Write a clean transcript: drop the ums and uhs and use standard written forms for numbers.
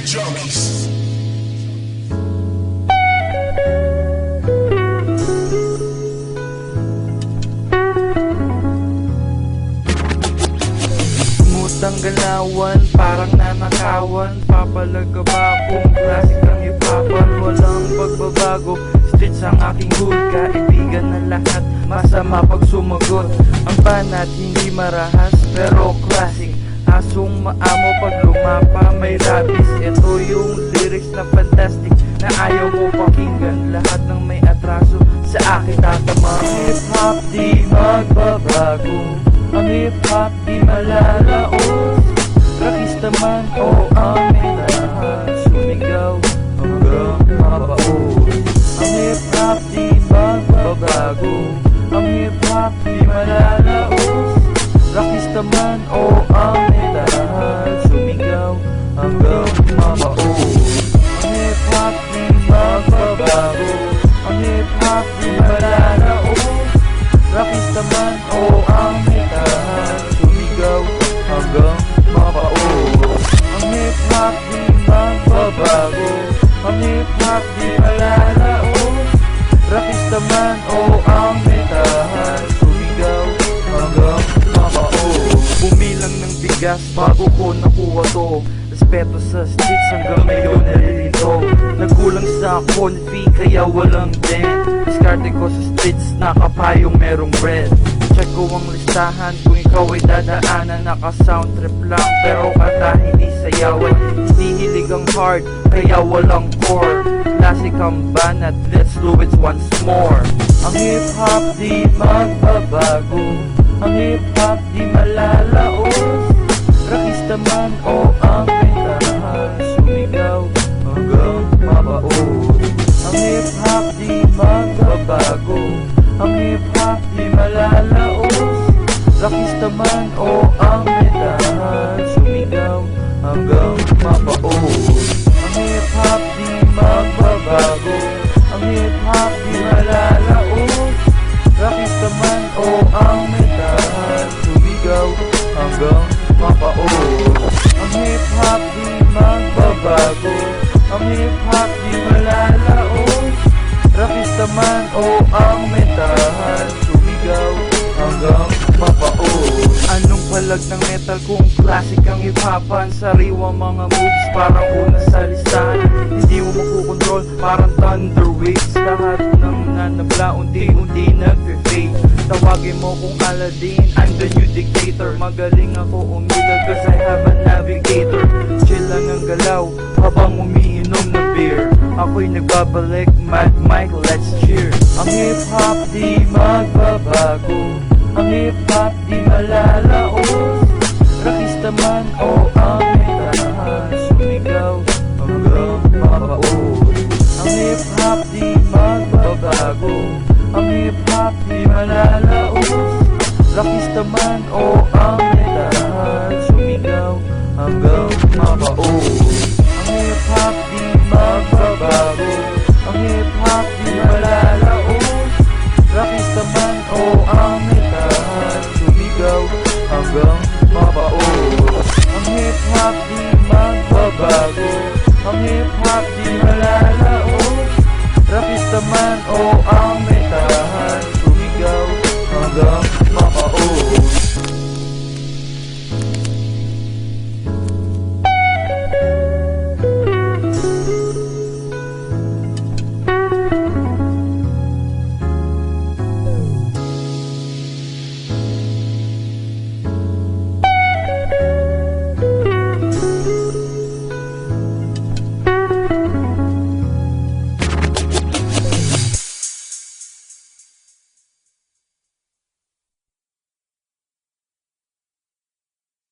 junkies. Mutang galawan, parang nanakawan. Papalaga ba kung klasik ang hipapan? Walang pagbabago, streets ang aking hood. Kaibigan na lahat, masama pag sumagot. Ang banat hindi marahas, pero classic. Asong maamo pag lumapa may rabis. Ito yung lyrics na fantastic na ayaw mo pakinggan. Lahat ng may atraso sa akin tatama. Hip-hop di magbabago, ang hip-hop di malalaos. Rakista man o amin lahat, sumigaw hanggang mabaos. Ang hip-hop di magbabago, ang hip-hop di malalaos. Rakista man o amin lahat, sumigaw hanggang mabaos. Ang hip-hop di magbabago, ang hip-hop di malalaos. Rakista man o amin lahat, sumigaw hanggang mabaos. Ang hip-hop di magbabago, ang hip-hop di malalaos. Rakista man o amin lahat, sumigaw hanggang mabaos. Bumilang ng bigas bago ko nakuha to. Respeto sa streets hanggang ngayon naririto. Nagkulang sa confi kaya walang dent. Diskarte ko sa streets nakapayong merong bread. Check ko ang listahan kung ikaw ay dadaanan. Naka-sound trip lang pero kata hindi sayawan. Hindi hilig ang hard kaya walang core. Classic ang banat, let's do it once more. Ang hip-hop di magbabago, ang hip-hop di malalaos. Rakista man o amin lahat, sumigaw hanggang mabaos. Ang hip-hop di magbabago, ang hip-hop di malalaos. Rakista man o amin lahat, sumigaw hanggang mabaos. Ang hip-hop di magbabago, ang hip-hop di malalaos. Rakista man o amin lahat, sumigaw hanggang mabaos. Ang hip-hop di magbabago, ang hip-hop di malalaos. Rakista man o amin lahat, sumigaw hanggang mabaos. Anong palag ng metal kung classic ang hip-hopan? Sariwa mga moves parang una sa listahan. Hindi mo makukontrol parang thunder waves. Lahat ng nanabla unti-unti nag-fade. Tawagin mo kung Aladdin, I'm the new dictator. Magaling ako umilag cause I have a navigator. Chill lang ang galaw habang umiinom ng beer. Ako'y nagbabalik, Mad Mike, let's cheer. Ang hip-hop di magbabago, ang hip-hop di malalaos. Rakista man o amin lahat, sumigaw hanggang mabaos. Ang hip-hop di magbabago, ang hip-hop di malalaos. Rakista man o amin lahat, sumigaw hanggang mabaos. Ang hip-hop di magbabago, ang hip-hop di malalaos. Rakista man o amin lahat, sumigaw hanggang mabaos. Ang hip-hop di magbabago, ang hip-hop di